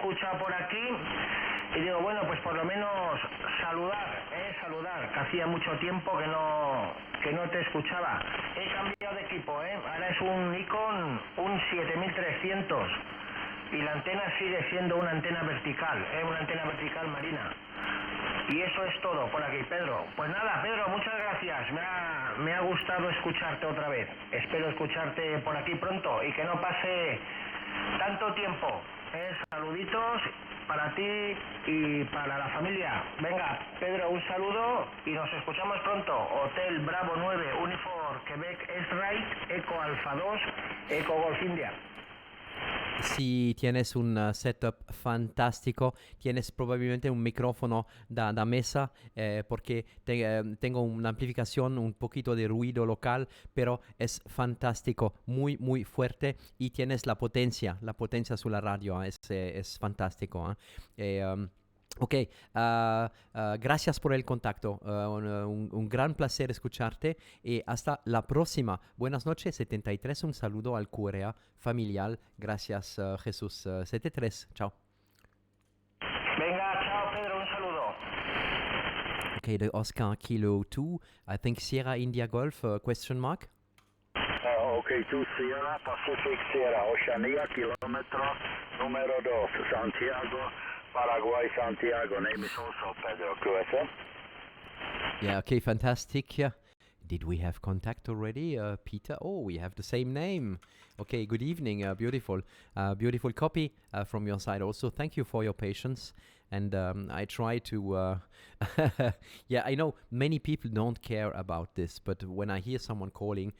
escuchado por aquí y digo, bueno, pues por lo menos saludar, que hacía mucho tiempo que no te escuchaba. He cambiado de equipo, ahora es un Nikon, un 7300 y la antena sigue siendo una antena vertical marina. Y eso es todo por aquí, Pedro. Pues nada, Pedro, muchas gracias. Me ha gustado escucharte otra vez. Espero escucharte por aquí pronto y que no pase tanto tiempo. Saluditos para ti y para la familia. Venga, Pedro, un saludo y nos escuchamos pronto. Hotel Bravo 9, Uniform Quebec X-Ray, Eco Alfa 2, Eco Golf India. Si tienes un setup fantástico, tienes probablemente un micrófono da mesa porque tengo una amplificación, un poquito de ruido local, pero es fantástico, muy muy fuerte y tienes la potencia sulla radio, es fantástico. Ok, gracias por el contacto, un gran placer escucharte y hasta la próxima. Buenas noches, 73, un saludo al QRA familiar, gracias Jesús, 73, chao. Venga, chao Pedro, un saludo. Okay, the Oscar Kilo 2, I think Sierra India Golf, question mark? Okay, 2 Sierra, Pacific Sierra, Oceania, kilómetro número 2, Santiago, Paraguay, Santiago. Name is also Pedro, QSO. Yeah, okay, fantastic. Did we have contact already, Peter? Oh, we have the same name. Okay, good evening, beautiful copy from your side also. Thank you for your patience. And I try to, yeah, I know many people don't care about this, but when I hear someone calling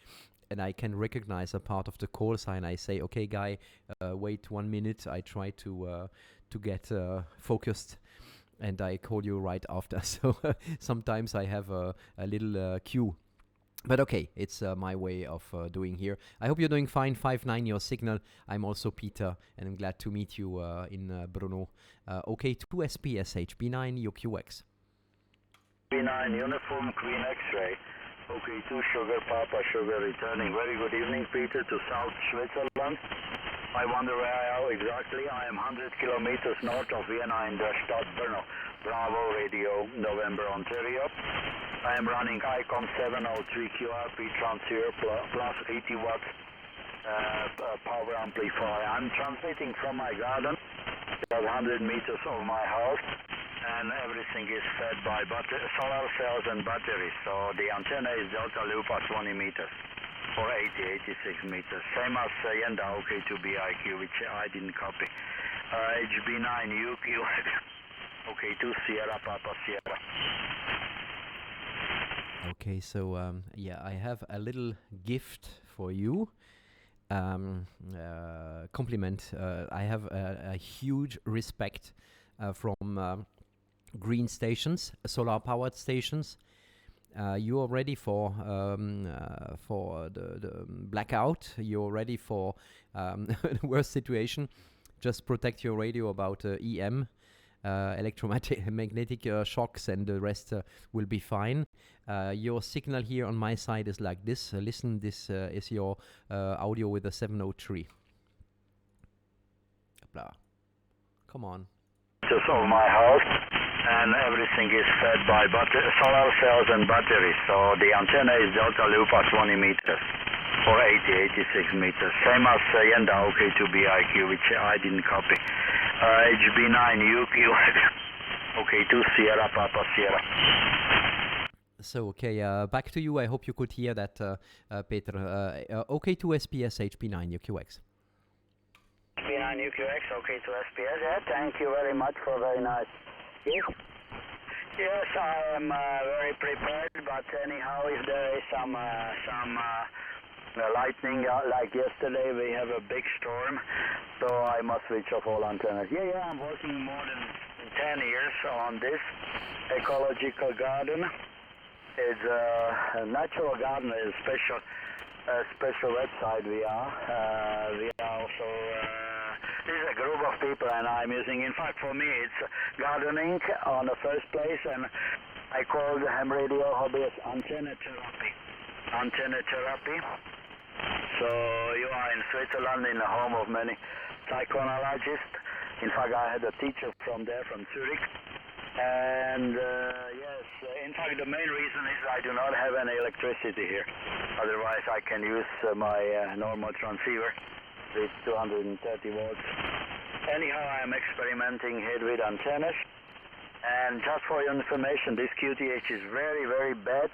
and I can recognize a part of the call sign, I say, okay, guy, wait 1 minute. I try to get focused, and I call you right after. So sometimes I have a little cue. But okay, it's my way of doing here. I hope you're doing fine. 5-9 your signal. I'm also Peter, and I'm glad to meet you in Brno. Okay, 2 SPS HB9UQX. HB9 Uniform Queen X-Ray. Okay, 2 Sugar Papa Sugar returning. Very good evening, Peter, to South Switzerland. I wonder where I am exactly. I am 100 kilometers north of Vienna in the Stadt Brno. Bravo Radio, November, Ontario. I am running ICOM 703 QRP transceiver plus 80 watts power amplifier. I'm transmitting from my garden, about 100 meters of my house, and everything is fed by solar cells and batteries. So the antenna is delta loop at 20 meters or 86 meters. Same as Yenda OK2BIQ, which I didn't copy. HB9UQX. Okay, 2 Sierra Papa Sierra. Okay, so yeah, I have a little gift for you. Compliment. I have a huge respect from green stations, solar powered stations. You are ready for the blackout. You're ready for the worst situation. Just protect your radio about EM. Electromagnetic shocks, and the rest will be fine. Your signal here on my side is like this. Listen, this is your audio with a 703. Blah. Come on. Just of my house, and everything is fed by solar cells and batteries. So the antenna is delta loop at 20 meters or 86 meters. Same as Yenda OK2BIQ, which I didn't copy. HB9UQX. Okay, 2 Sierra Papa Sierra. So, okay, back to you. I hope you could hear that, Peter. Okay, 2 SPS HB9UQX. HB9UQX, okay, 2 SPS. Yeah, thank you very much for very nice. Yes, I am very prepared, but anyhow, if there is some lightning, like yesterday, we have a big storm, so I must switch off all antennas. Yeah, I'm working more than 10 years on this ecological garden. It's a natural garden, is a special website we are also, this is a group of people, and I'm using, in fact, for me, it's gardening on the first place, and I call the ham radio hobbyist antenna therapy. So you are in Switzerland, in the home of many psychoanalysts, In fact, I had a teacher from there, from Zurich. And yes, in fact, the main reason is I do not have any electricity here. Otherwise, I can use my normal transceiver with 230 volts. Anyhow, I am experimenting here with antennas. And just for your information, this QTH is very, very bad.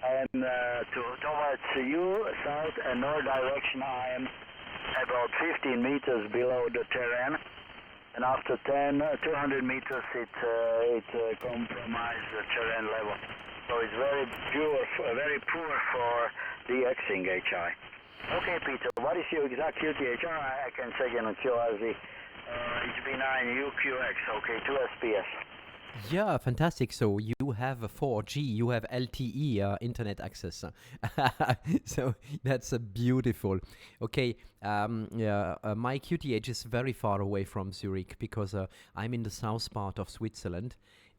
I am towards you, south and north direction. I am about 15 meters below the terrain. And after 200 meters, it compromises the terrain level. So it's very poor for the Xing HI. Okay, Peter, what is your exact QTH? I can check in on QRZ. HB9UQX, okay, 2 SPS. Yeah, fantastic. So you have a 4G, you have LTE internet access. So that's beautiful. Okay, my QTH is very far away from Zurich because I'm in the south part of Switzerland,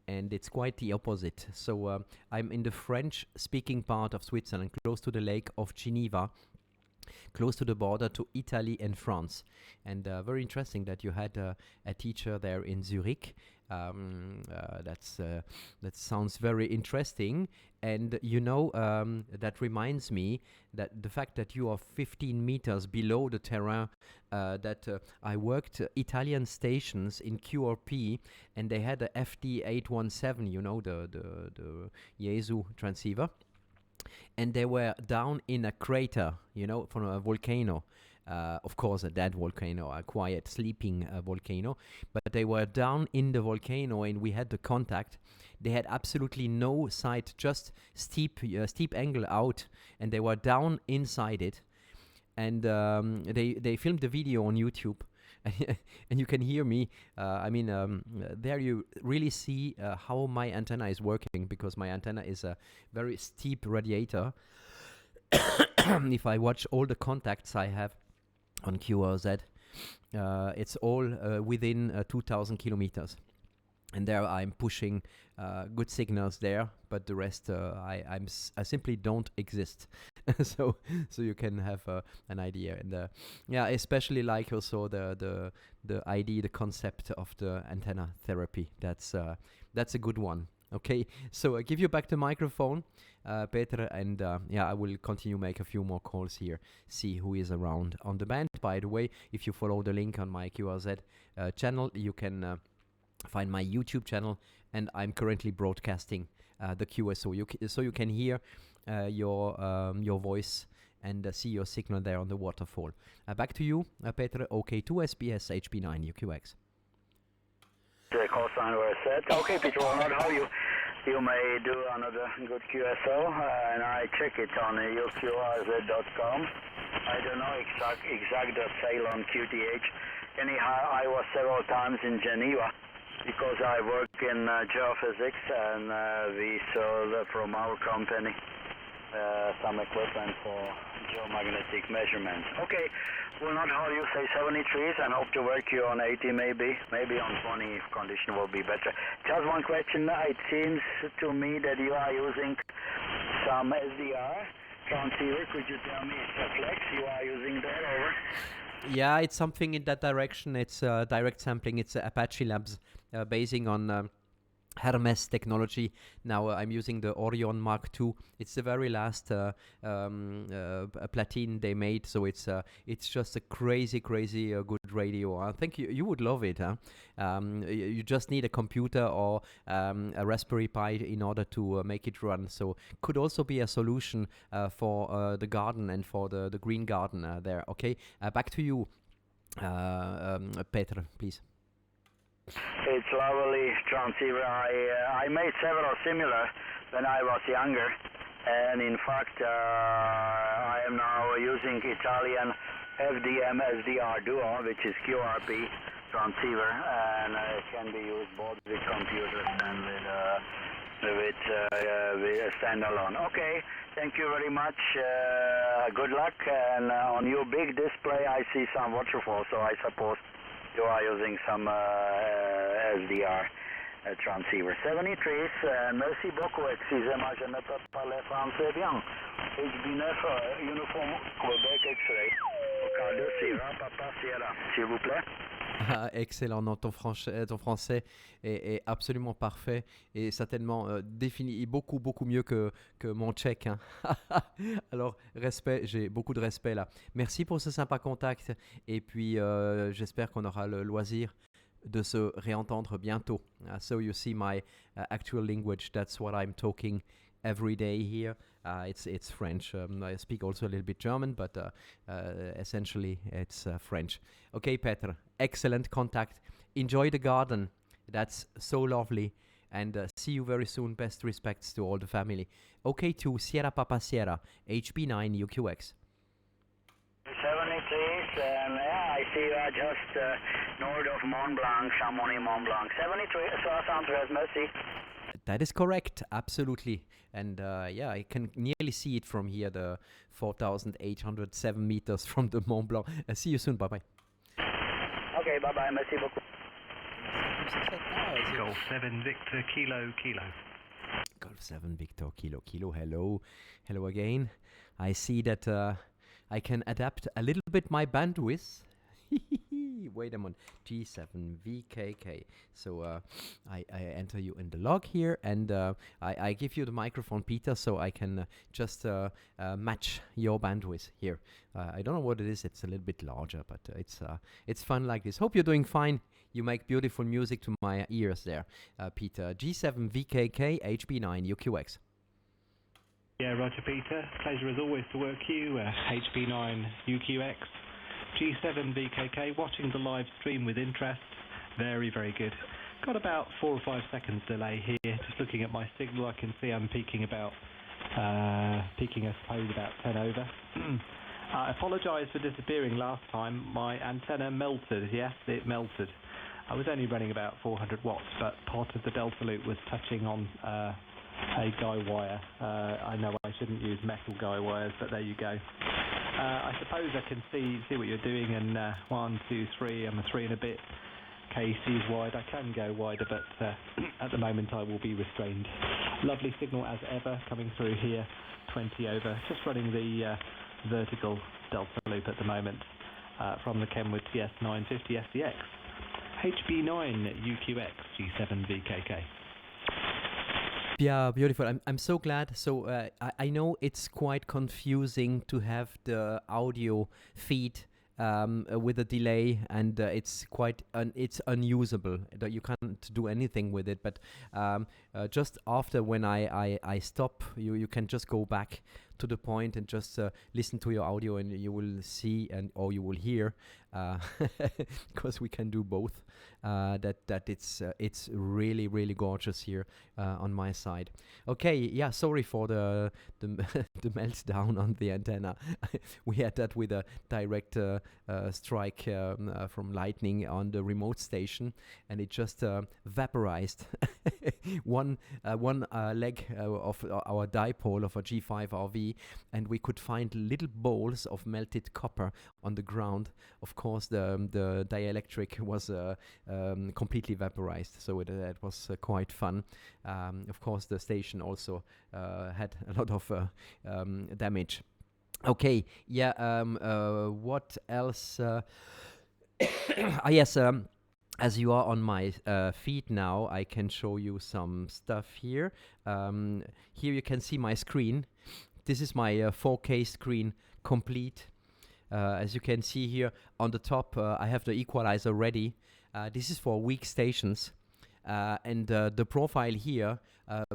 and it's quite the opposite. So I'm in the French-speaking part of Switzerland, close to the Lake of Geneva, close to the border to Italy and France. And very interesting that you had a teacher there in Zurich. That sounds very interesting. And you know, that reminds me that the fact that you are 15 meters below the terrain, I worked Italian stations in QRP, and they had a FD817, you know, the Jesu transceiver. And they were down in a crater, you know, from a volcano. Of course, a dead volcano, a quiet, sleeping volcano. But they were down in the volcano, and we had the contact. They had absolutely no sight, just steep angle out, and they were down inside it. And they filmed the video on YouTube. And you can hear me. There you really see how my antenna is working, because my antenna is a very steep radiator. If I watch all the contacts I have on QRZ, it's all within 2,000 kilometers. And there I'm pushing good signals there, but the rest I simply don't exist. so you can have an idea. And yeah, especially like also the idea, the concept of the antenna therapy. That's a good one. Okay, so I give you back the microphone, Peter, and yeah, I will continue make a few more calls here, see who is around on the band. By the way, if you follow the link on my QRZ channel, you can find my YouTube channel, and I'm currently broadcasting the QSO, so you can hear your voice and see your signal there on the waterfall. Back to you, Peter. OK, 2 SBS HB9UQX. The call sign was set. Okay, Peter, well, not how you may do another good QSO, and I check it on uqrz.com. I don't know exact the sale on QTH. Anyhow, I was several times in Geneva because I work in geophysics, and we sold from our company some equipment for geomagnetic measurements. Okay, will not hold you, say 73s, and hope to work you on 80 maybe on 20 if condition will be better. Just one question, it seems to me that you are using some SDR transceiver. Could you tell me it's a flex you are using there, over? Yeah, it's something in that direction. It's direct sampling. It's Apache Labs basing on Hermes technology. Now I'm using the Orion Mark II. It's the very last platine they made, so it's just a crazy good radio. I think you would love it. Huh? You just need a computer or a Raspberry Pi in order to make it run. So could also be a solution for the garden and for the green garden there. Okay, back to you, Peter, please. It's lovely transceiver. I made several similar when I was younger, and in fact I am now using Italian FDM SDR Duo, which is QRP transceiver, and it can be used both with computers and with standalone. Okay, thank you very much. Good luck, and on your big display I see some waterfalls, so I suppose you are using some SDR transceiver. 73, merci beaucoup, excusez-moi, je ne peux pas le français bien. HB9 uniforme Quebec X-ray. Au cas de Sierra, Papa Sierra, s'il vous plaît. Excellent, non, ton français est absolument parfait et certainement défini beaucoup mieux que mon tchèque, hein. Alors, respect, j'ai beaucoup de respect là. Merci pour ce sympa contact et puis j'espère qu'on aura le loisir de se réentendre bientôt. So you see my actual language, that's what I'm talking every day here. It's French. I speak also a little bit German, but essentially it's French. Okay, Peter, excellent contact. Enjoy the garden. That's so lovely. And see you very soon. Best respects to all the family. Okay, to Sierra Papa Sierra, HB9UQX. 70, please. I see you are just north of Mont Blanc, Chamonix, Mont Blanc. 73, 73, merci. That is correct, absolutely. And yeah, I can nearly see it from here, the 4,807 meters from the Mont Blanc. See you soon, bye-bye. Okay, bye-bye, merci beaucoup. Golf 7 Victor Kilo Kilo. Golf 7 Victor Kilo Kilo, hello. Hello again. I see that I can adapt a little bit my bandwidth. Wait a minute, G7VKK. So I enter you in the log here, and I give you the microphone, Peter, so I can just match your bandwidth here. I don't know what it is. It's a little bit larger, but it's fun like this. Hope you're doing fine. You make beautiful music to my ears there, Peter. G7VKK HB9UQX. Yeah, Roger Peter. Pleasure as always to work you. HB9UQX. G7VKK, watching the live stream with interest. Very, very good. Got about 4 or 5 seconds delay here. Just looking at my signal, I can see I'm peaking I suppose about 10 over. I apologise for disappearing last time. My antenna melted. Yes, it melted. I was only running about 400 watts, but part of the delta loop was touching on a guy wire. I know I shouldn't use metal guy wires, but there you go. I suppose I can see what you're doing, and 1, 2, 3, I'm a 3 and a bit kcs wide. I can go wider, but at the moment I will be restrained. Lovely signal as ever coming through here, 20 over. Just running the vertical delta loop at the moment from the Kenwood TS950 SDX. HB9UQX G7VKK. Yeah, beautiful. I'm so glad. So I know it's quite confusing to have the audio feed with a delay, and it's quite it's unusable. You can't do anything with it. But just after when I stop, you can just go back to the point and just listen to your audio, and you will see or you will hear, because we can do both. That it's really, really gorgeous here on my side. Okay, yeah, sorry for the the meltdown on the antenna. We had that with a direct strike from lightning on the remote station, and it just vaporized one leg of our dipole of a G5 RV, and we could find little balls of melted copper on the ground. Of course, the dielectric was completely vaporized, so it was quite fun. Of course, the station also had a lot of damage. Okay, yeah. What else? Yes. As you are on my feed now, I can show you some stuff here. Here you can see my screen. This is my 4K screen complete. As you can see here on the top, I have the equalizer ready. This is for weak stations. And the profile here,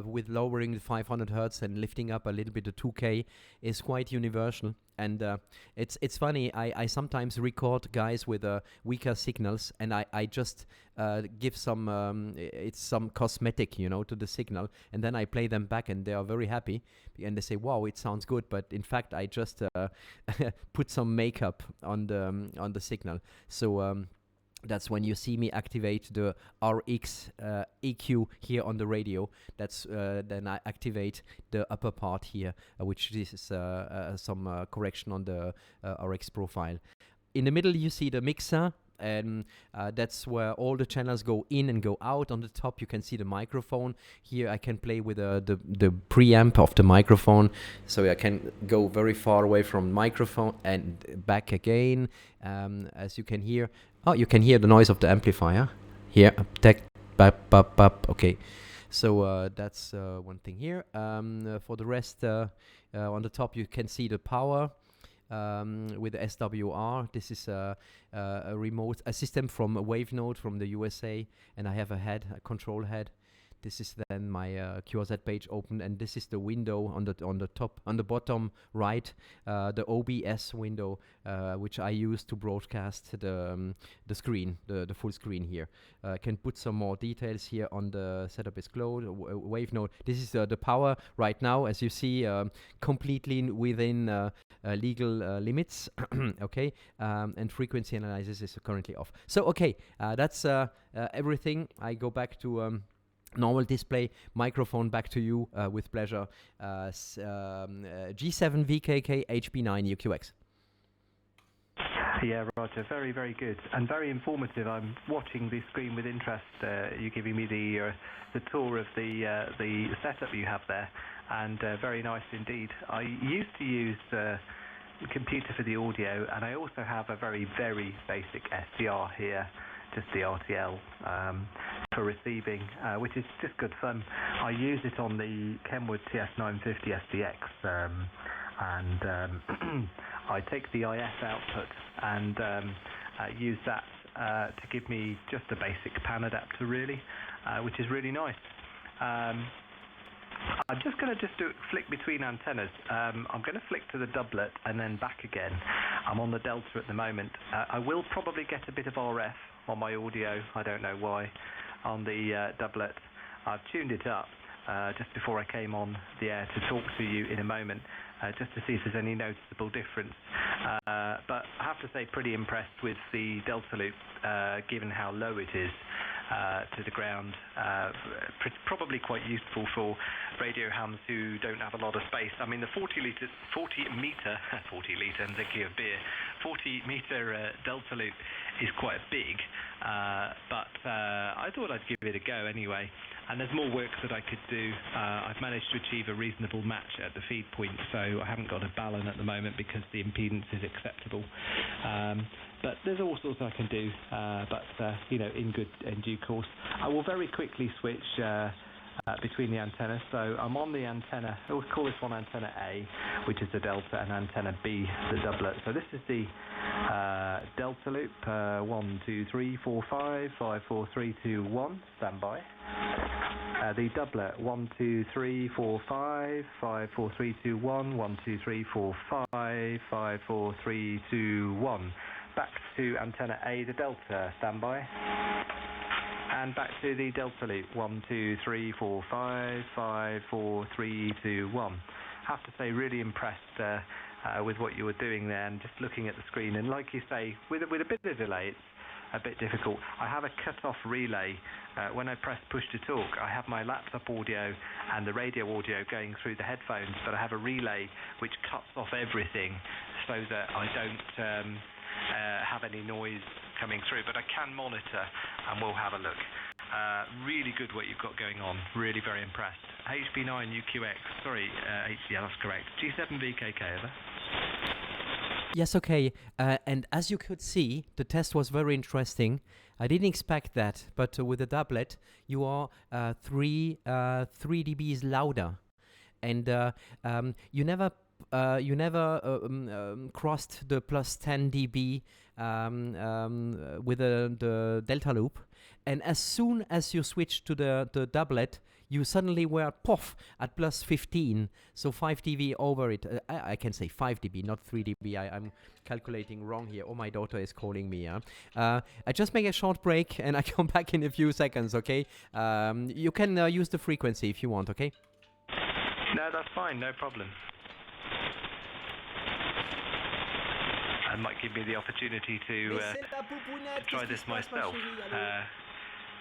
with lowering the 500 Hertz and lifting up a little bit to 2K, is quite universal. And it's funny, I sometimes record guys with weaker signals, and I just give some, it's some cosmetic, to the signal, and then I play them back, and they are very happy, and they say, wow, it sounds good, but in fact, I just put some makeup on the signal. So that's when you see me activate the RX EQ here on the radio. That's then I activate the upper part here, which is some correction on the RX profile. In the middle, you see the mixer, and that's where all the channels go in and go out. On the top, you can see the microphone. Here, I can play with the preamp of the microphone, so I can go very far away from the microphone and back again. As you can hear, Oh, you can hear the noise of the amplifier. Here, tech, bap, bap, bap. Okay, so that's one thing here. For the rest, on the top you can see the power with the SWR. This is a system from a wave node from the USA, and I have a control head. This is then my QRZ page open, and this is the window on the bottom right, the OBS window, which I use to broadcast the screen, the full screen here. I can put some more details here on the setup is closed, wave node. This is the power right now, as you see, completely within legal limits. Okay, and frequency analysis is currently off. So okay, that's everything. I go back to normal display. Microphone back to you with pleasure. G7VKK HB9UQX. Yeah, Roger, very, very good and very informative. I'm watching the screen with interest. You're giving me the tour of the setup you have there, and very nice indeed. I used to use the computer for the audio, and I also have a very, very basic SDR here, just the RTL for receiving, which is just good fun. I use it on the Kenwood TS950 SDX, and I take the IS output and use that to give me just a basic PAN adapter, really, which is really nice. I'm just going to flick between antennas. I'm going to flick to the doublet and then back again. I'm on the Delta at the moment. I will probably get a bit of RF on my audio, I don't know why, on the doublet. I've tuned it up just before I came on the air to talk to you in a moment, just to see if there's any noticeable difference. But I have to say, pretty impressed with the Delta loop, given how low it is to the ground. Probably quite useful for radio hams who don't have a lot of space. I mean, the 40 meter Delta loop is quite big, but I thought I'd give it a go anyway. And there's more work that I could do. I've managed to achieve a reasonable match at the feed point, so I haven't got a balun at the moment because the impedance is acceptable. But there's all sorts I can do, but you know, in due course. I will very quickly switch between the antennas. So I'm on the antenna. We'll call this one antenna A, which is the Delta, and antenna B, the doublet. So this is the Delta loop. 1, 2, 3, 4, 5, 5, 4, 3, 2, 1. Stand by. The doublet. 1, 2, 3, 4, 5, 5, 4, 3, 2, 1. 1, 2, 3, 4, 5, 5, 4, 3, 2, 1. Back to antenna A, the Delta. Stand by. And back to the Delta loop. 1, 2, 3, 4, 5, 5, 4, 3, 2, 1. Have to say, really impressed with what you were doing there, and just looking at the screen. And like you say, with a bit of delay, it's a bit difficult. I have a cut-off relay. When I press push to talk, I have my laptop audio and the radio audio going through the headphones, but I have a relay which cuts off everything so that I don't have any noise coming through, but I can monitor, and we'll have a look. Really good what you've got going on. Really very impressed. HB9UQX, sorry, yeah, that's correct. G7VKK, over. Yes, okay. And as you could see, the test was very interesting. I didn't expect that, but with the doublet, you are 3 dBs louder, and you never crossed the plus 10 dB with the Delta loop, and as soon as you switched to the doublet, you suddenly were at plus 15, so 5 dB over it. I can say 5 dB, not 3 dB. I'm calculating wrong here. Oh, my daughter is calling me. I just make a short break and I come back in a few seconds, okay? You can use the frequency if you want, okay? No, that's fine, no problem. It might give me the opportunity to try this myself.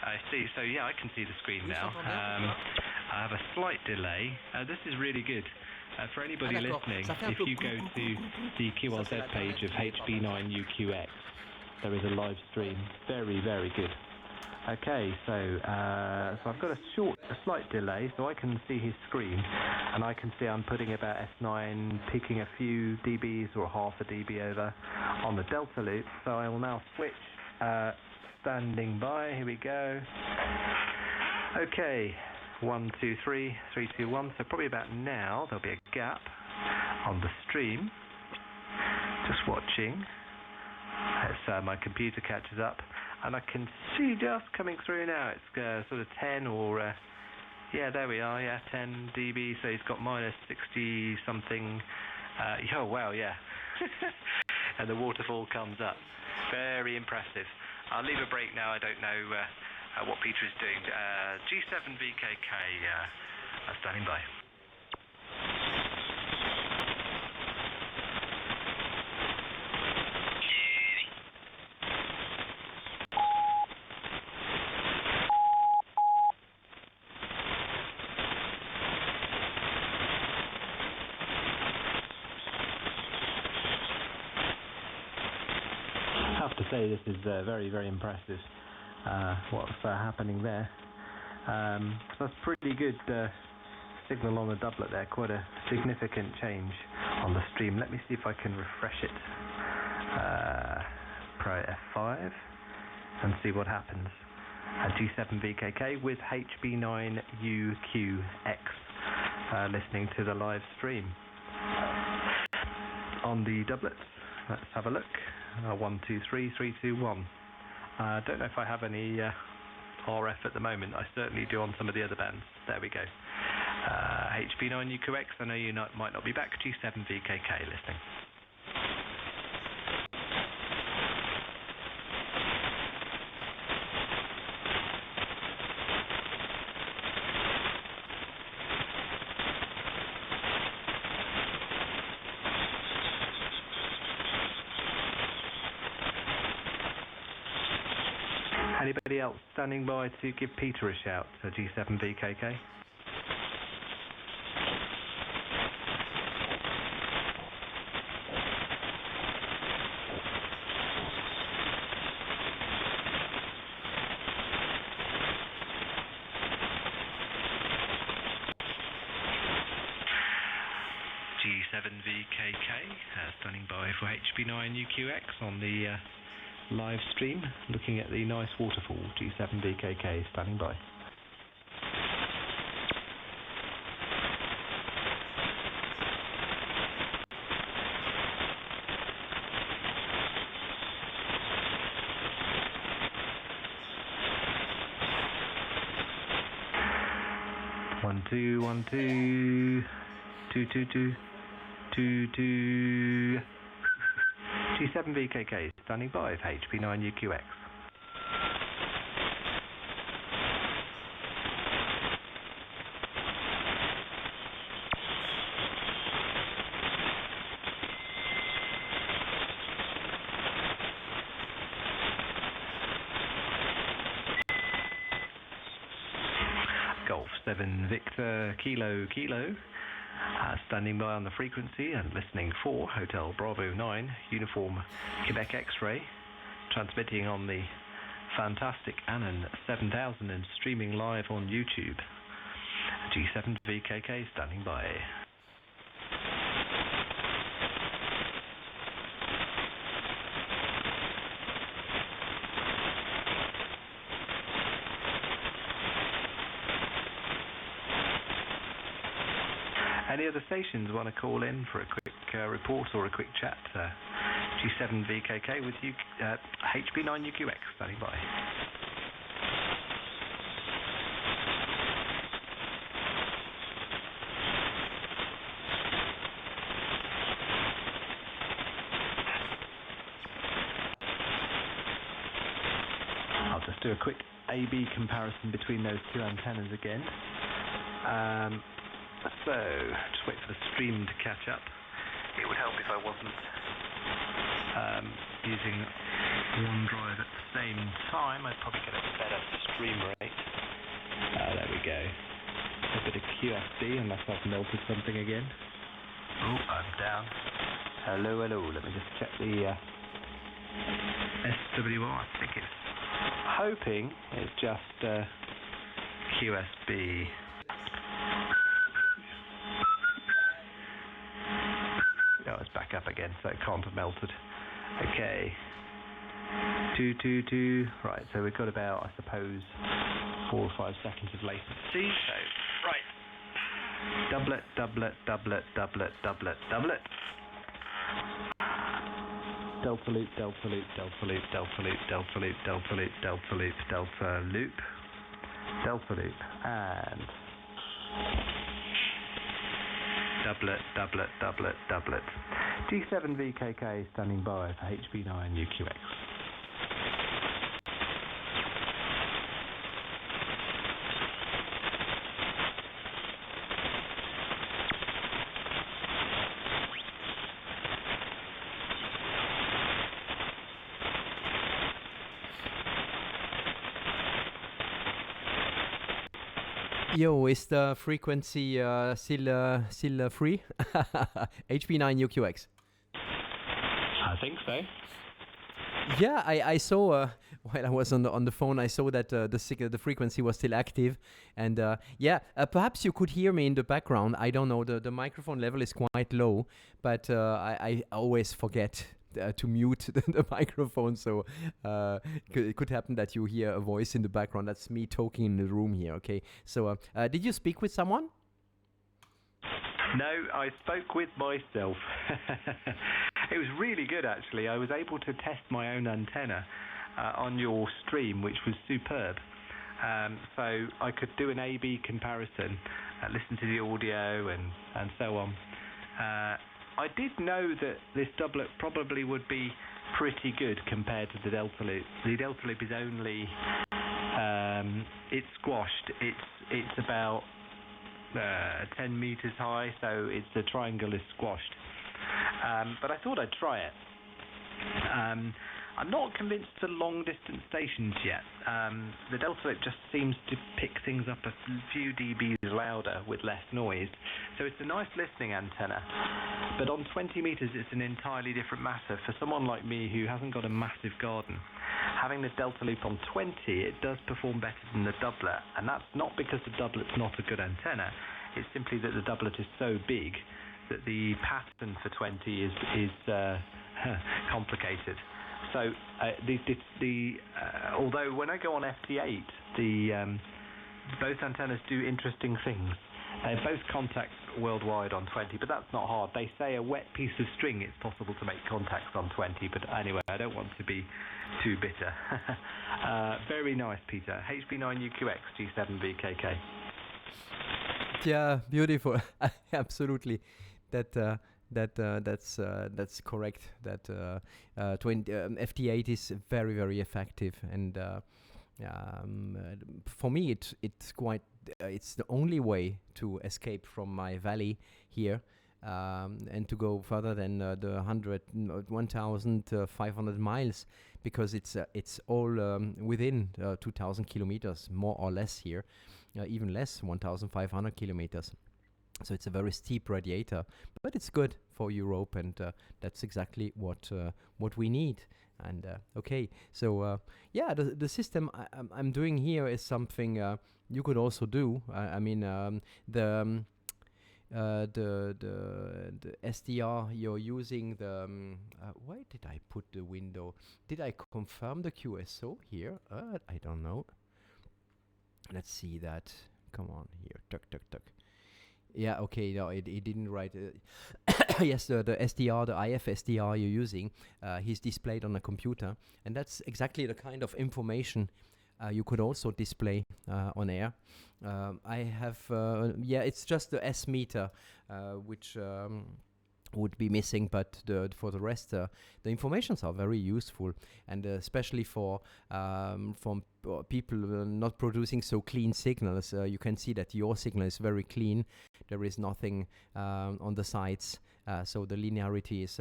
I see, so yeah, I can see the screen now. I have a slight delay. This is really good. For anybody listening, if you go to the QRZ page of HB9UQX, there is a live stream. Very, very good. Okay, so I've got a slight delay, so I can see his screen, and I can see I'm putting about S9, peaking a few dBs or half a dB over on the Delta loop. So I will now switch Standing by, here we go. Okay, 1, 2, 3, 3, 2, 1. So probably about now there'll be a gap on the stream. Just watching as my computer catches up, and I can see just coming through now. It's sort of 10 or yeah, there we are. Yeah, 10 dB. So he's got minus 60 something. Oh wow, yeah. And the waterfall comes up. Very impressive. I'll leave a break now. I don't know what Peter is doing. G7VKK standing by. I have to say this is very, very impressive what's happening there. So that's pretty good signal on the doublet there, quite a significant change on the stream. Let me see if I can refresh it. Pro F5 and see what happens. G7VKK with HB9UQX listening to the live stream. On the doublets, let's have a look. 1, 2, 3, 3, 2, 1. I don't know if I have any RF at the moment. I certainly do on some of the other bands. There we go. HB9UQX, I know you might not be back. G7VKK listening. Anybody else standing by to give Peter a shout, G7VKK? G7VKK standing by for HB9UQX on the live stream, looking at the nice waterfall. G7VKK standing by. One, two, 1, 2, 2, 2, 2, 2, 2. G7VKK standing by for HB9UQX. Golf 7 Victor Kilo Kilo. Standing by on the frequency and listening for Hotel Bravo 9 Uniform Quebec X-Ray, transmitting on the fantastic ANAN 7000 and streaming live on YouTube. G7VKK standing by. Any other stations want to call in for a quick report or a quick chat? G7VKK with you, HB9UQX standing by. I'll just do a quick A-B comparison between those two antennas again. So, just wait for the stream to catch up. It would help if I wasn't using one drive at the same time. I'd probably get a better stream rate. There we go. A bit of QSB, unless I've melted something again. Oh, I'm down. Hello, hello. Let me just check the SWR. I think it's hoping it's just QSB. Oh, it's back up again, so it can't have melted. Okay. 222. Right, so we've got about, I suppose, 4 or 5 seconds of latency. So, right. Doublet, doublet, doublet, doublet, doublet, doublet. Delta loop, delta loop, delta loop, delta loop, delta loop, delta loop, delta loop, delta loop, delta loop, and doublet, doublet, doublet, doublet. G7VKK standing by for HB9UQX. Yo, is the frequency still free? HB9UQX. I think so. Yeah, I saw while I was on the phone, I saw that the frequency was still active, and perhaps you could hear me in the background. I don't know. The microphone level is quite low, but I always forget to mute the microphone, so it could happen that you hear a voice in the background. That's me talking in the room here. Okay, so did you speak with someone? No, I spoke with myself. It was really good, actually. I was able to test my own antenna on your stream, which was superb. So I could do an A/B comparison, listen to the audio and so on. I did know that this doublet probably would be pretty good compared to the delta loop. The delta loop is only it's squashed. It's about 10 meters high, so the triangle is squashed. But I thought I'd try it. I'm not convinced to long distance stations yet. The delta loop just seems to pick things up a few dBs louder with less noise, so it's a nice listening antenna. But on 20 meters it's an entirely different matter. For someone like me who hasn't got a massive garden, having the delta loop on 20, it does perform better than the doublet, and that's not because the doublet's not a good antenna. It's simply that the doublet is so big that the pattern for 20 is complicated. So although when I go on FT8, both antennas do interesting things. They both contact worldwide on 20, but that's not hard. They say a wet piece of string it's possible to make contacts on 20, but anyway, I don't want to be too bitter. Very nice, Peter. HB9UQX G7VKK. Yeah, beautiful. Absolutely. That's correct. That FT8 is very, very effective, and for me it's quite it's the only way to escape from my valley here, and to go further than the 1,500 miles, because it's all within 2,000 kilometers, more or less here, even less, 1,500 kilometers. So it's a very steep radiator, but it's good for Europe, and that's exactly what we need. And okay, so the system I'm doing here is something you could also do. I mean, the SDR you're using, why did I put the window? Did I confirm the QSO here? I don't know. Let's see that. Come on here, tuck. Yeah, okay, no, it didn't write. Yes, the SDR, the IF SDR you're using, he's displayed on a computer, and that's exactly the kind of information you could also display on air. I have, it's just the S meter, which would be missing, but for the rest, the informations are very useful, and especially for from people not producing so clean signals. You can see that your signal is very clean. There is nothing on the sides, so the linearity is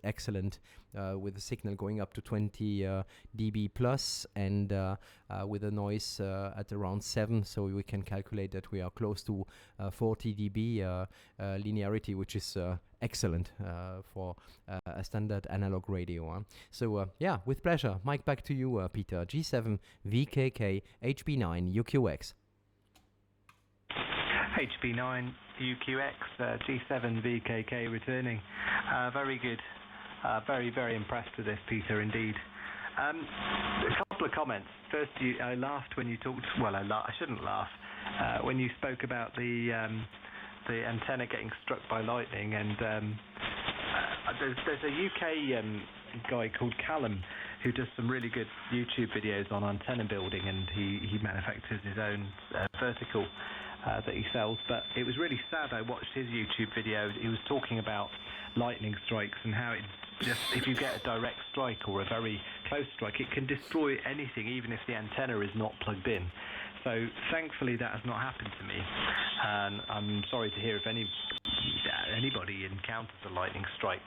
excellent, with the signal going up to 20 dB plus, and with a noise at around 7, so we can calculate that we are close to 40 dB linearity, which is excellent for a standard analog radio. So with pleasure. Mike, back to you, Peter. G7VKK HB9UQX. HB9UQX G7VKK returning. Very good. Very, very impressed with this, Peter, indeed. A couple of comments. First, I laughed when you talked. Well, I shouldn't laugh when you spoke about the antenna getting struck by lightning. And there's a UK guy called Callum who does some really good YouTube videos on antenna building, and he manufactures his own vertical that he sells. But it was really sad. I watched his YouTube video. He was talking about lightning strikes and how it's just, if you get a direct strike or a very close strike, it can destroy anything, even if the antenna is not plugged in. So thankfully that has not happened to me, and I'm sorry to hear if anybody encounters a lightning strike.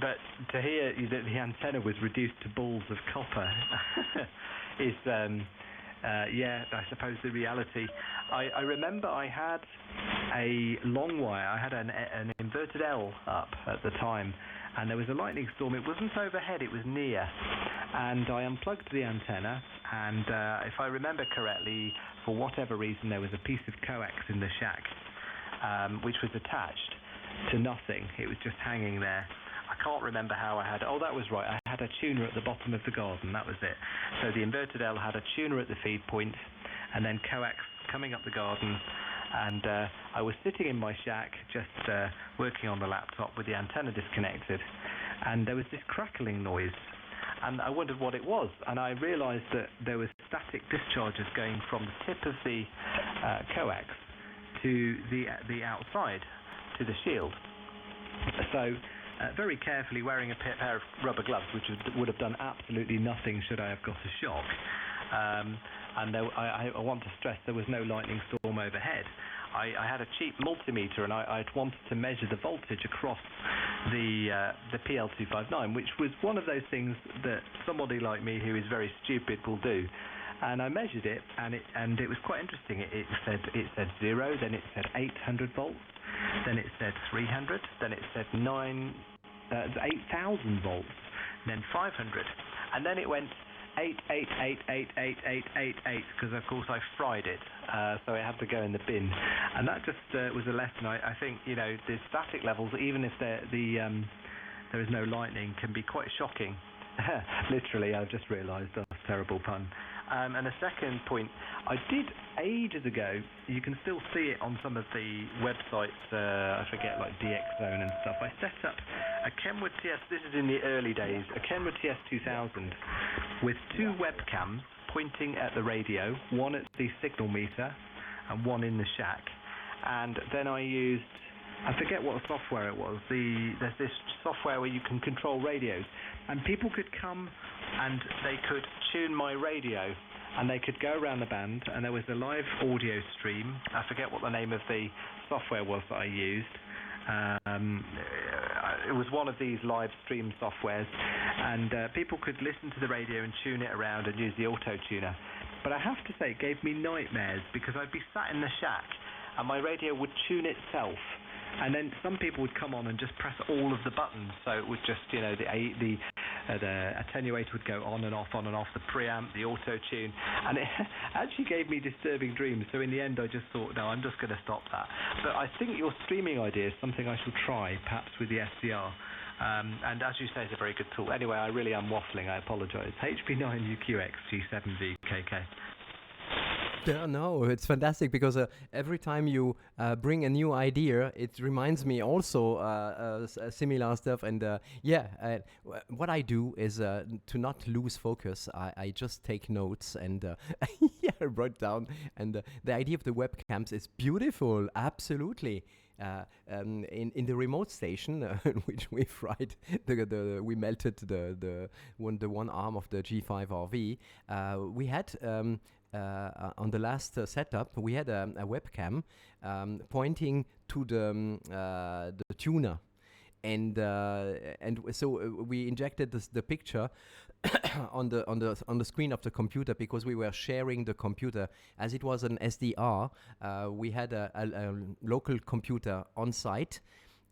But to hear that the antenna was reduced to balls of copper is, I suppose the reality. I remember I had a long wire. I had an inverted L up at the time, and there was a lightning storm. It wasn't overhead, it was near, and I unplugged the antenna, and if I remember correctly, for whatever reason, there was a piece of coax in the shack, which was attached to nothing. It was just hanging there. I can't remember how I had it. Oh, that was right. I had a tuner at the bottom of the garden. That was it. So the inverted L had a tuner at the feed point, and then coax coming up the garden. And I was sitting in my shack, just working on the laptop with the antenna disconnected, and there was this crackling noise. And I wondered what it was, and I realized that there was static discharges going from the tip of the coax to the outside, to the shield. So very carefully wearing a pair of rubber gloves, which would have done absolutely nothing should I have got a shock. And I want to stress there was no lightning storm overhead. I had a cheap multimeter, and I'd wanted to measure the voltage across the PL259, which was one of those things that somebody like me who is very stupid will do. And I measured it, and it was quite interesting. It said 0, then it said 800 volts, then it said 300, then it said 8,000 volts, then 500, and then it went 8888888, because of course I fried it, so it had to go in the bin. And that just was a lesson. I think, you know, the static levels, even if there is no lightning, can be quite shocking. Literally, I've just realised that's a terrible pun. And a second point, I did ages ago, you can still see it on some of the websites, I forget, like DX Zone and stuff. I set up a Kenwood TS, this is in the early days, a Kenwood TS2000 with two webcams pointing at the radio, one at the signal meter and one in the shack. And then I used, I forget what software it was, there's this software where you can control radios, and people could come and they could tune my radio, and they could go around the band, and there was a live audio stream. I forget what the name of the software was that I used. It was one of these live stream softwares, and people could listen to the radio and tune it around and use the auto tuner. But I have to say, it gave me nightmares, because I'd be sat in the shack and my radio would tune itself, and then some people would come on and just press all of the buttons, so it would just, you know, the attenuator would go on and off, the preamp, the auto tune, and it actually gave me disturbing dreams. So in the end I just thought, no, I'm just going to stop that. But I think your streaming idea is something I shall try, perhaps with the SDR. And as you say, it's a very good tool. Anyway, I really am waffling, I apologise. HB9UQX G7VKK. Yeah, no, it's fantastic, because every time you bring a new idea, it reminds me also similar stuff. And what I do is to not lose focus. I just take notes and I write down. And the idea of the webcams is beautiful, absolutely. In the remote station, which we fried, we melted the one arm of the G5 RV. We had. On the last setup, we had a webcam pointing to the tuner, and so we injected the picture on the screen of the computer, because we were sharing the computer. As it was an SDR, we had a local computer on site,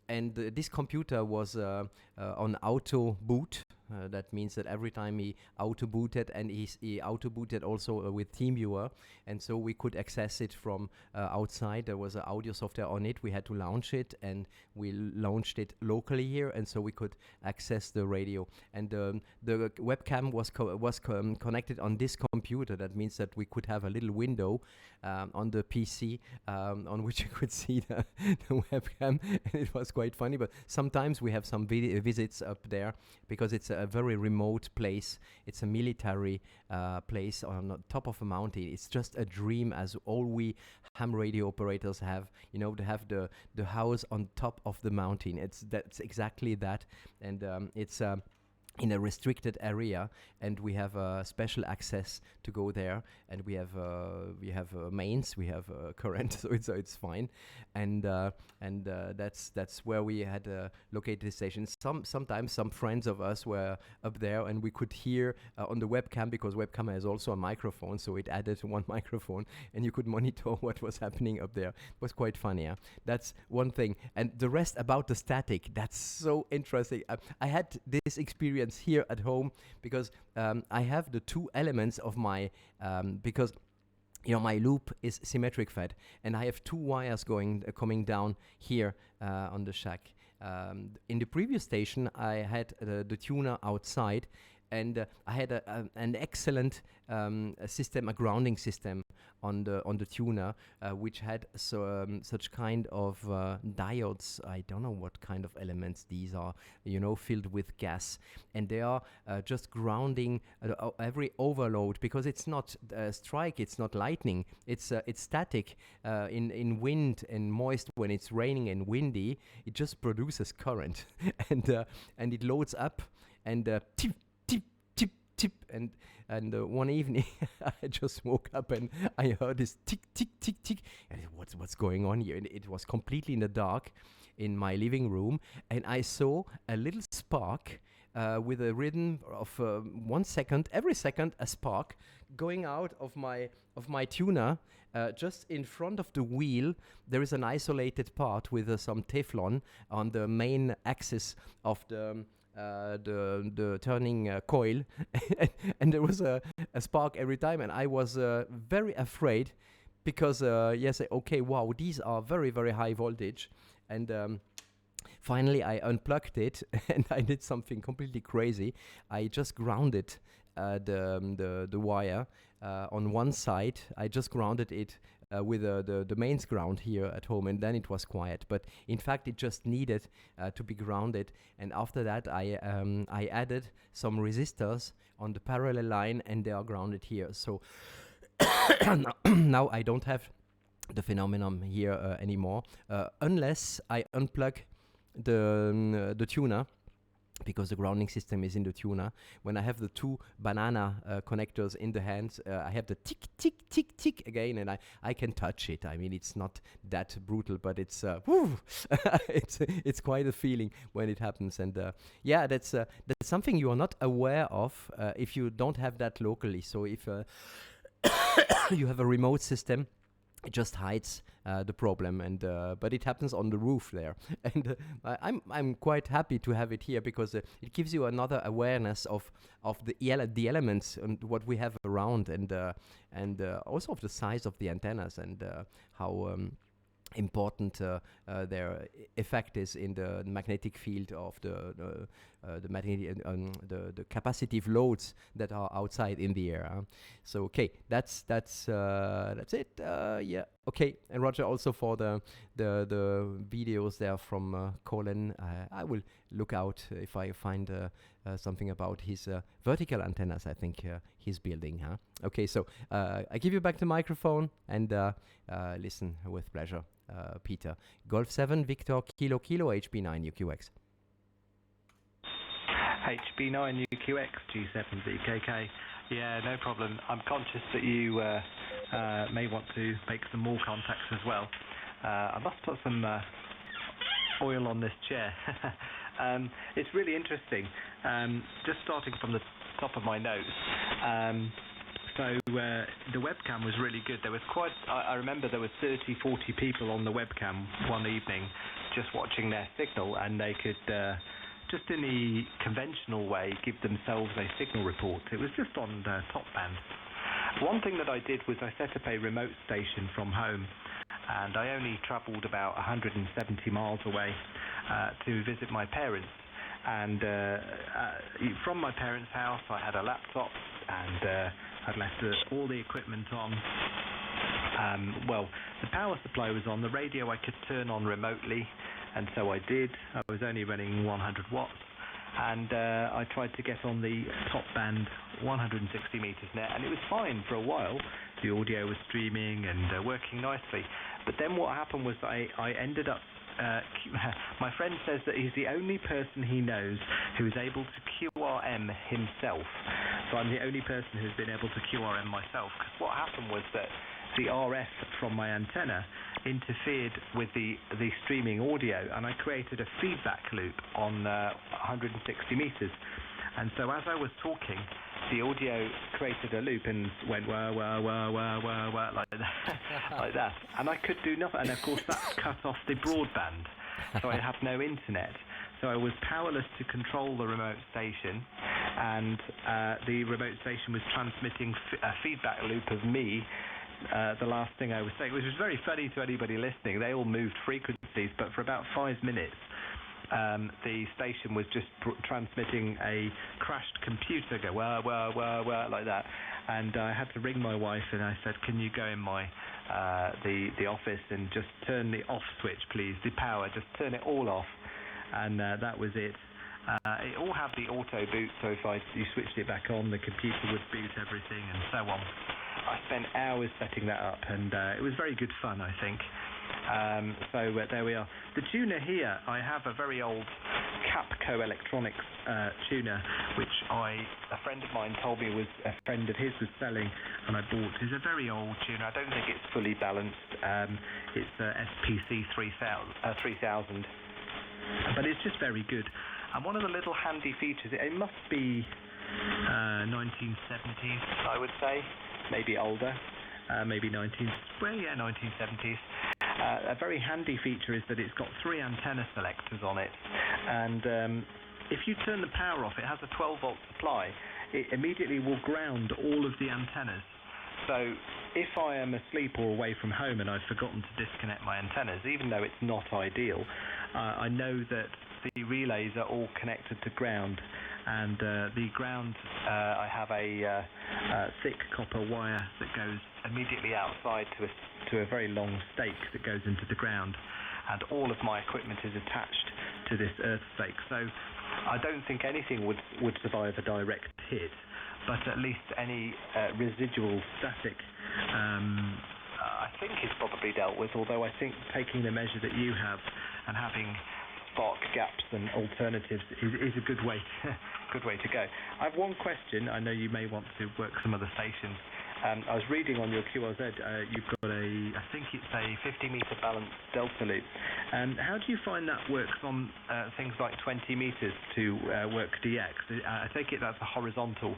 and this computer was on auto boot. That means that every time he auto-booted, and he auto-booted also with TeamViewer, and so we could access it from outside. There was an audio software on it. We had to launch it, and we launched it locally here, and so we could access the radio. And the webcam was connected on this computer. That means that we could have a little window on the PC on which you could see the webcam, and it was quite funny. But sometimes we have some visits up there because it's a very remote place. It's a military place on the top of a mountain. It's just a dream, as all we ham radio operators have, you know, to have the house on top of the mountain. That's exactly that, and it's in a restricted area, and we have special access to go there, and we have mains, we have current, so it's fine, and that's where we had located the station. Sometimes some friends of us were up there, and we could hear on the webcam, because webcam has also a microphone, so it added one microphone, and you could monitor what was happening up there. It was quite funny. Yeah? That's one thing, and the rest about the static. That's so interesting. I had this experience here at home because I have the two elements of my because you know my loop is symmetric fed, and I have two wires coming down here on the shack. In the previous station I had the tuner outside, and I had an excellent system, a grounding system on the tuner, which had such kind of diodes. I don't know what kind of elements these are, you know, filled with gas, and they are just grounding every overload, because it's not strike, it's not lightning, it's static. In wind and moist, when it's raining and windy, it just produces current, and it loads up, and tip tip, and one evening I just woke up and I heard this tick tick tick tick, and what's going on here? And it was completely in the dark in my living room, and I saw a little spark with a rhythm of 1 second, every second a spark going out of my tuner. Just in front of the wheel there is an isolated part with some Teflon on the main axis of the turning coil, and there was a spark every time, and I was very afraid, because yes, okay, wow, these are very, very high voltage, and finally I unplugged it and I did something completely crazy. I just grounded the wire on one side. I just grounded it with the mains ground here at home, and then it was quiet. But in fact, it just needed to be grounded. And after that, I added some resistors on the parallel line, and they are grounded here. So now I don't have the phenomenon here anymore, unless I unplug the tuner, because the grounding system is in the tuner. When I have the two banana connectors in the hands, I have the tick, tick, tick, tick again, and I can touch it. I mean, it's not that brutal, but it's it's quite a feeling when it happens. And yeah, that's something you are not aware of if you don't have that locally. So if you have a remote system, it just hides the problem, and but it happens on the roof there, and I'm quite happy to have it here, because it gives you another awareness of the elements and what we have around, and also of the size of the antennas, and how important their effect is in the magnetic field of the magnetic the capacitive loads that are outside in the air. So okay, that's it. Yeah, okay. And Roger, also for the videos there from Colin, I will look out if I find something about his vertical antennas. I think he's building. Okay, so I give you back the microphone, and listen with pleasure. Peter, Golf 7 Victor Kilo Kilo HB9UQX. HB9UQX G7BKK. Yeah, no problem. I'm conscious that you may want to make some more contacts as well. I must put some oil on this chair. It's really interesting. Just starting from the top of my notes. So the webcam was really good. There was I remember there were 30, 40 people on the webcam one evening just watching their signal, and they could just in the conventional way, give themselves a signal report. It was just on the top band. One thing that I did was I set up a remote station from home, and I only travelled about 170 miles away to visit my parents. And from my parents' house, I had a laptop, and I'd left all the equipment on. Well, the power supply was on. The radio I could turn on remotely, and so I did. I was only running 100 watts, and I tried to get on the top band 160 meters net, and it was fine for a while. The audio was streaming and working nicely. But then what happened was I ended up my friend says that he's the only person he knows who is able to QRM himself. So I'm the only person who's been able to QRM myself. Because what happened was that the RF from my antenna interfered with the streaming audio, and I created a feedback loop on 160 meters. And so as I was talking, the audio created a loop and went wah wah wah wah wah wah like that, like that. And I could do nothing. And of course that cut off the broadband, so I had no internet. So I was powerless to control the remote station, and the remote station was transmitting a feedback loop of me. The last thing I was saying, which was very funny to anybody listening. They all moved frequencies, but for about 5 minutes. The station was just transmitting a crashed computer, go wah wah wah wah like that, and I had to ring my wife and I said, can you go in my the office and just turn the off switch, please, the power, just turn it all off, and that was it. It all had the auto boot, so if you switched it back on, the computer would boot everything and so on. I spent hours setting that up, and it was very good fun, I think. So there we are. The tuner here, I have a very old Capco Electronics tuner, which a friend of mine told me was a friend of his was selling, and I bought. It's a very old tuner. I don't think it's fully balanced. It's SPC 3000, but it's just very good. And one of the little handy features, it must be 1970s, I would say, maybe older. Maybe 1970s. A very handy feature is that it's got 3 antenna selectors on it, and if you turn the power off, it has a 12-volt supply. It immediately will ground all of the antennas. So if I am asleep or away from home and I've forgotten to disconnect my antennas, even though it's not ideal, I know that the relays are all connected to ground, and the ground, I have a thick copper wire that goes immediately outside to a very long stake that goes into the ground, and all of my equipment is attached to this earth stake. So I don't think anything would survive a direct hit, but at least any residual static I think is probably dealt with, although I think taking the measure that you have and having spark gaps and alternatives is a good way to go. I have one question. I know you may want to work some other stations. I was reading on your QRZ, you've got I think it's a 50-meter balanced delta loop. How do you find that works on things like 20 meters to work DX? I take it that's a horizontal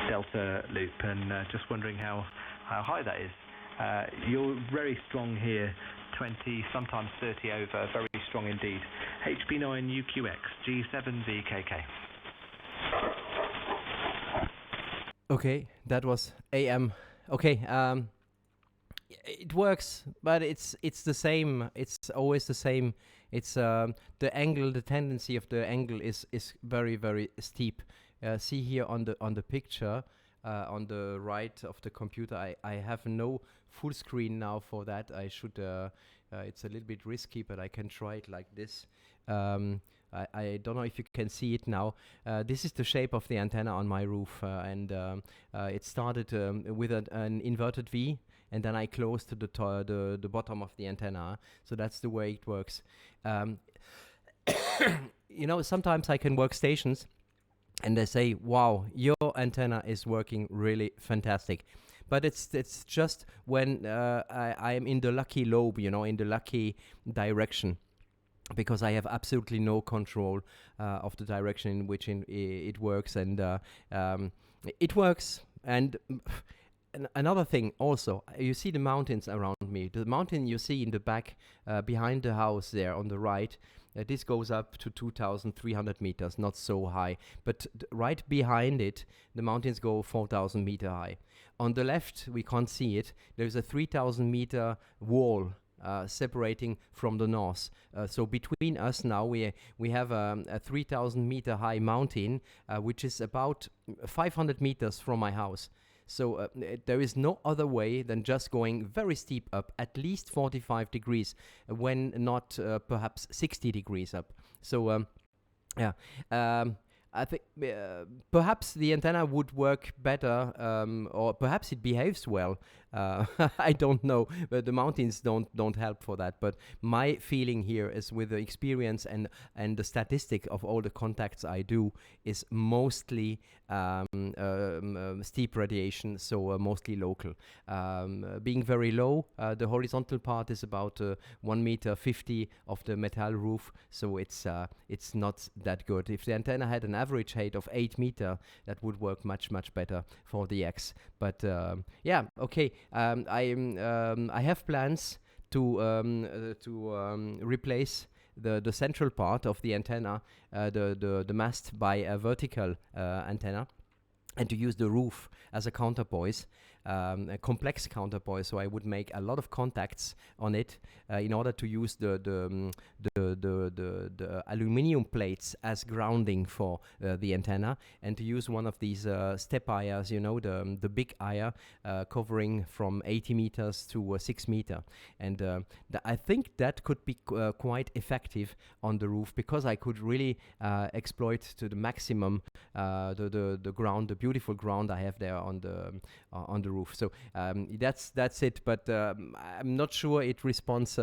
delta loop, and just wondering how high that is. You're very strong here, 20, sometimes 30 over, very strong indeed. HB9UQX G7VKK. Okay, that was AM. Okay, it works, but it's the same. It's always the same. It's the angle, the tendency of the angle is very, very steep. See here on the picture on the right of the computer. I have no full screen now for that. I should. It's a little bit risky, but I can try it like this. I don't know if you can see it now. This is the shape of the antenna on my roof, and it started with an inverted V, and then I closed the bottom of the antenna. So that's the way it works. You know, sometimes I can work stations, and they say, "Wow, your antenna is working really fantastic." But it's just when I am in the lucky lobe, you know, in the lucky direction, because I have absolutely no control of the direction in which it works, and it works. And another thing also, you see the mountains around me. The mountain you see in the back, behind the house there on the right, this goes up to 2,300 meters, not so high. But right behind it, the mountains go 4,000 meter high. On the left, we can't see it. There's a 3,000 meter wall separating from the north. So between us now, we have a 3,000 meter high mountain, which is about 500 meters from my house. So there is no other way than just going very steep up, at least 45 degrees, when not perhaps 60 degrees up. So I think perhaps the antenna would work better, or perhaps it behaves well. I don't know, but the mountains don't help for that. But my feeling here is, with the experience and the statistic of all the contacts I do, is mostly steep radiation, so mostly local. Being very low, the horizontal part is about 1 meter 50 of the metal roof, so it's not that good. If the antenna had an average height of 8 meter, that would work much better for the X. But yeah, okay. I have plans to replace the central part of the antenna, the mast, by a vertical antenna, and to use the roof as a counterpoise, a complex counterpoise. So I would make a lot of contacts on it in order to use the aluminium plates as grounding for the antenna, and to use one of these step eyres, you know, the big eyre covering from 80 meters to 6 meter. And I think that could be quite effective on the roof, because I could really exploit to the maximum the ground, the beautiful ground I have there on the roof. So that's it. But I'm not sure it responds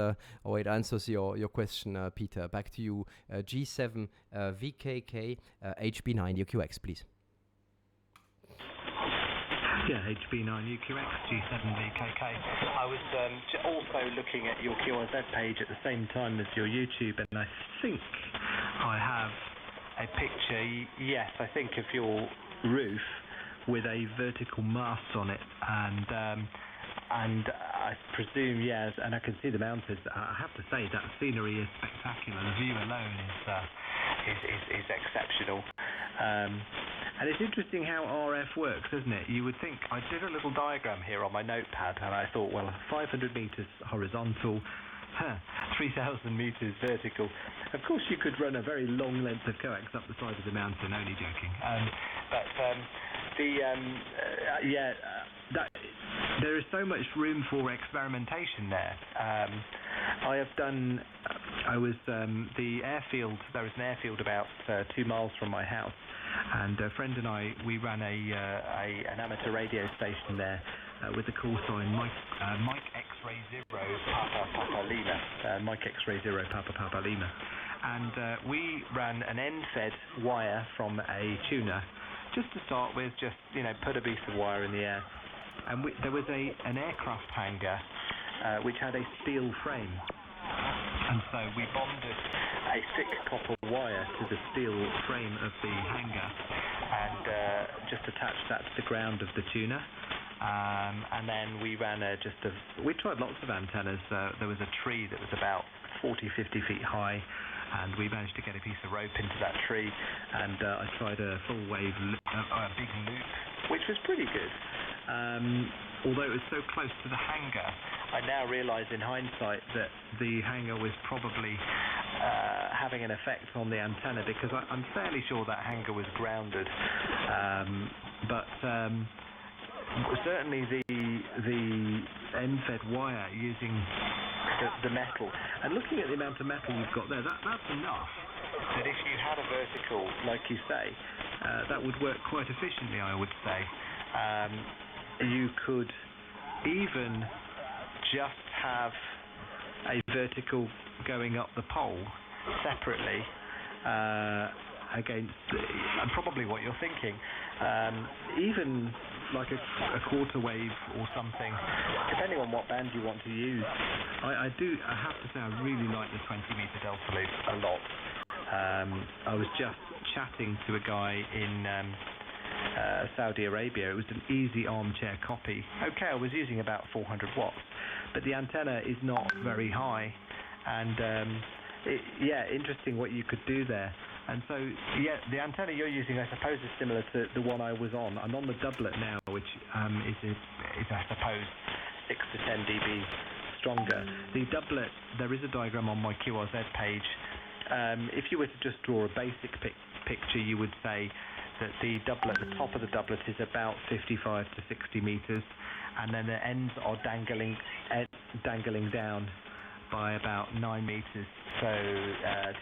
or it answers your question, Peter. Back to you. G7 VKK HB9UQX, please. Yeah, HB9UQX G7VKK. I was also looking at your QRZ page at the same time as your YouTube, and I think I have a picture, yes, I think, of your roof with a vertical mast on it, and I presume, yes, and I can see the mountains. I have to say that scenery is spectacular. The view alone is exceptional. And it's interesting how RF works, isn't it? You would think, I did a little diagram here on my notepad, and I thought, well, 500 meters horizontal, 3,000 meters vertical. Of course, you could run a very long length of coax up the side of the mountain, only joking. There is so much room for experimentation there. I have done, the airfield, there is an airfield about 2 miles from my house, and a friend and I, we ran an amateur radio station there with the call sign Mike X-Ray 0 Papa Papa Lima, Mike X-Ray 0 Papa Papa Lima, and we ran an end-fed wire from a tuner, just to start with, just, you know, put a piece of wire in the air, and there was an aircraft hangar which had a steel frame, and so we bonded a thick copper wire to the steel frame of the hangar, and just attached that to the ground of the tuner. And then we ran we tried lots of antennas. There was a tree that was about 40-50 feet high, and we managed to get a piece of rope into that tree, and I tried a full wave, a big loop, which was pretty good. Although it was so close to the hangar, I now realise in hindsight that the hangar was probably having an effect on the antenna, because I'm fairly sure that hangar was grounded. But certainly the end-fed wire using the metal, and looking at the amount of metal you've got there, that's enough that if you had a vertical, like you say, that would work quite efficiently, I would say. You could even just have a vertical going up the pole separately against, and probably what you're thinking, even like a quarter wave or something, depending on what band you want to use. I have to say, I really like the 20-meter delta loop a lot. I was just chatting to a guy in Saudi Arabia. It was an easy armchair copy. Okay, I was using about 400 watts, but the antenna is not very high, and yeah, interesting what you could do there. And so, yeah, the antenna you're using, I suppose, is similar to the one I was on. I'm on the doublet now, which is I suppose, 6 to 10 dB stronger. The doublet, there is a diagram on my QRZ page. If you were to just draw a basic picture, you would say that the doublet, the top of the doublet is about 55 to 60 meters, and then the ends are dangling down by about 9 meters. So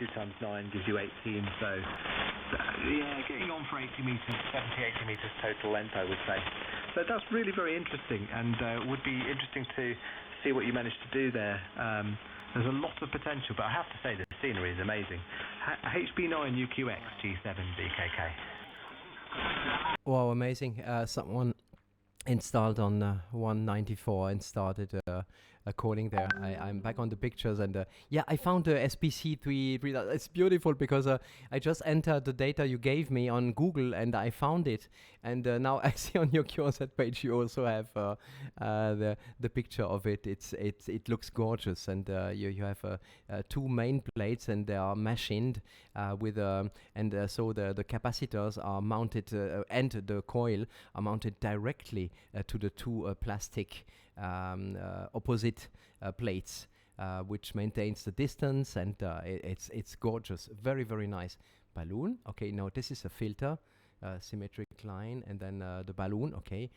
2 times 9 gives you 18. So yeah, getting on for 80 meters, 70, 80 meters total length, I would say. So that's really very interesting, and would be interesting to see what you managed to do there. There's a lot of potential, but I have to say the scenery is amazing. HB9UQX G7BKK. Wow, amazing. Someone installed on 194 and started calling there. I'm back on the pictures, and yeah, I found the SPC3. It's beautiful because I just entered the data you gave me on Google and I found it. And now I see on your QSOs page you also have the picture of it. It looks gorgeous, and you have 2 main plates, and they are machined with so the capacitors are mounted and the coil are mounted directly to the 2 plastic opposite plates, which maintains the distance, and it's gorgeous, very, very nice. Balloon, okay, now this is a filter, symmetric line, and then the balloon, okay.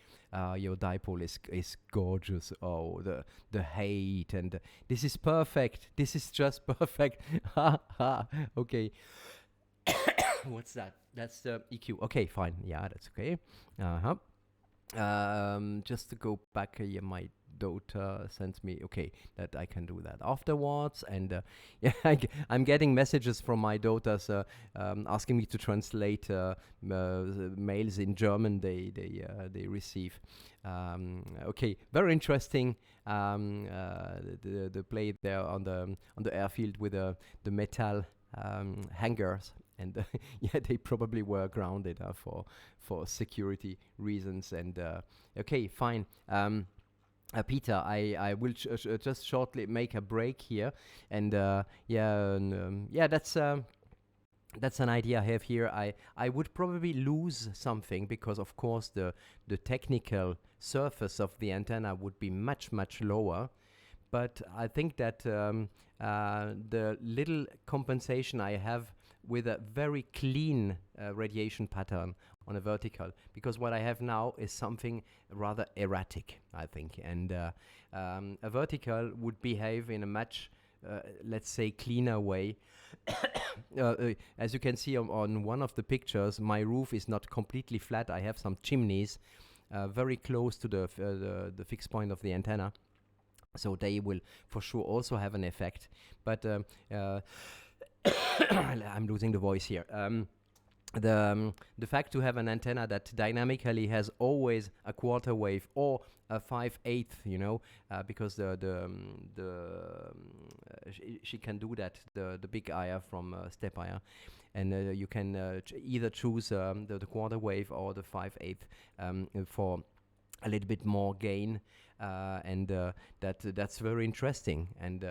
Your dipole is gorgeous. Oh, the height, and this is perfect. This is just perfect. Okay. What's that? That's the EQ. Okay, fine. Yeah, that's okay. Just to go back here, my daughter sends me, okay, that I can do that afterwards, and yeah, I'm getting messages from my daughters asking me to translate mails in German they receive. Okay, very interesting. The play there on the airfield with the metal hangers. And yeah, they probably were grounded for security reasons. And okay, fine. Peter, I will just shortly make a break here. And yeah, that's an idea I have here. I would probably lose something because, of course, the technical surface of the antenna would be much, much lower. But I think that the little compensation I have with a very clean radiation pattern on a vertical, because what I have now is something rather erratic, I think, and a vertical would behave in a much, let's say, cleaner way. As you can see on one of the pictures, my roof is not completely flat. I have some chimneys very close to the fixed point of the antenna, so they will for sure also have an effect. But I'm losing the voice here. The fact to have an antenna that dynamically has always a quarter wave or a 5/8, you know, because she can do that, the big IR from Step IR, and you can either choose the quarter wave or the 5/8 for a little bit more gain. And that's very interesting, and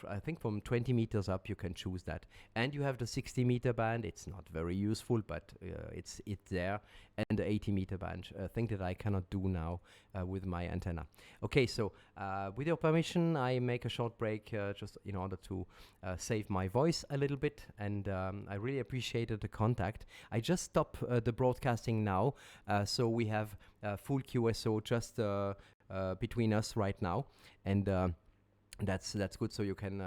I think from 20 meters up you can choose that, and you have the 60 meter band. It's not very useful, but it's there, and the 80 meter band, thing that I cannot do now with my antenna. Okay, so with your permission, I make a short break just in order to save my voice a little bit, and I really appreciated the contact. I just stop the broadcasting now, so we have full QSO just between us right now, and that's good, so you can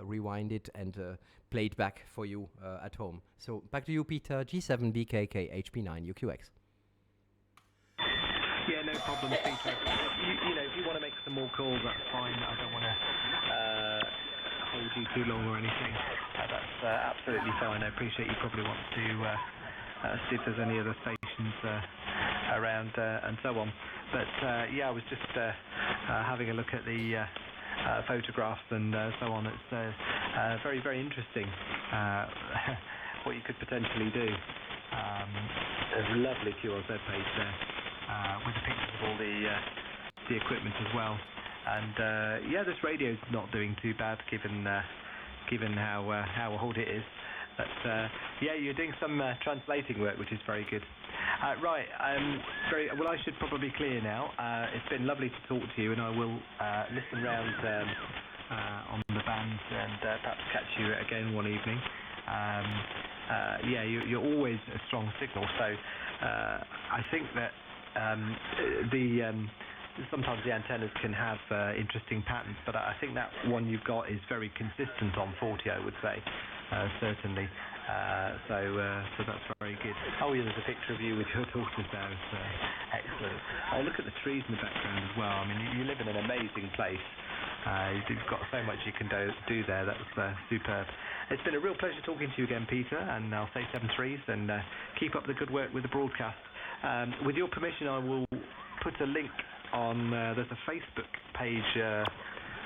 rewind it and play it back for you at home. So back to you, Peter. G7BKK HB9UQX. Yeah, no problem, Peter. You know, if you want to make some more calls, that's fine. I don't want to hold you too long or anything. That's absolutely fine. I appreciate you probably want to see if there's any other stations around and so on. But yeah, I was just having a look at the photographs and so on. It's very, very interesting what you could potentially do. There's a lovely QRZ page there with the pictures of all the equipment as well. And yeah, this radio's not doing too bad given given how old it is. But yeah, you're doing some translating work, which is very good. Right, well, I should probably clear now. It's been lovely to talk to you, and I will listen round on the band and perhaps catch you again one evening. Yeah, you're always a strong signal, so I think that sometimes the antennas can have interesting patterns, but I think that one you've got is very consistent on 40, I would say, certainly. So that's very good. Oh yeah, there's a picture of you with your daughters there. It's excellent. Oh, look at the trees in the background as well. I mean, you live in an amazing place. You've got so much you can do there. That's superb. It's been a real pleasure talking to you again, Peter, and I'll say 7 threes, and keep up the good work with the broadcast. With your permission, I will put a link on, there's a Facebook page,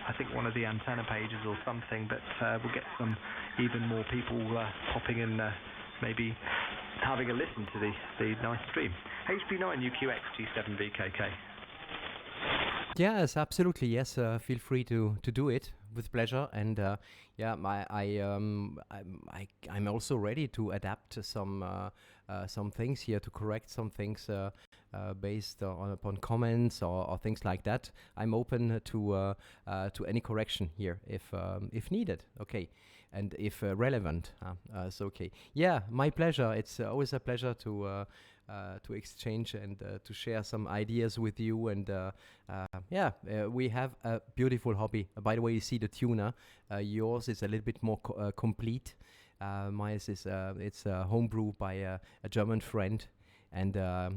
I think one of the antenna pages or something, but we'll get some even more people popping in, maybe having a listen to the nice stream. HB9UQX G7VKK. Yes, absolutely. Yes, feel free to do it with pleasure. And yeah, I'm also ready to adapt some things here, to correct some things based upon comments or things like that. I'm open to any correction here if needed. Okay, and if relevant. So okay. Yeah, my pleasure. It's always a pleasure to exchange and to share some ideas with you. And yeah, we have a beautiful hobby. By the way, you see the tuner. Yours is a little bit more complete. Mine is it's homebrew by a German friend. And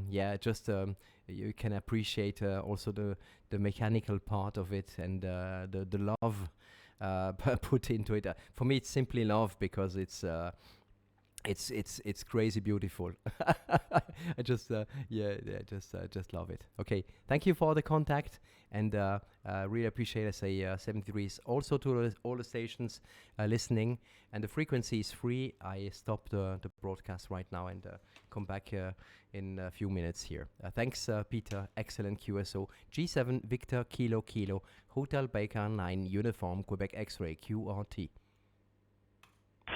yeah, just you can appreciate also the mechanical part of it, and the love put into it. For me, it's simply love, because it's crazy beautiful. I just just love it. Okay, thank you for the contact, and really appreciate it. Say 73s also to all the stations listening, and the frequency is free. I stop the broadcast right now and come back in a few minutes here. Thanks, Peter. Excellent QSO. G7 Victor Kilo Kilo Hotel Baker 9 Uniform Quebec X-Ray QRT.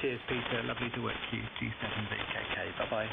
Cheers, Peter. Lovely to work with you. G7VKK. Bye-bye.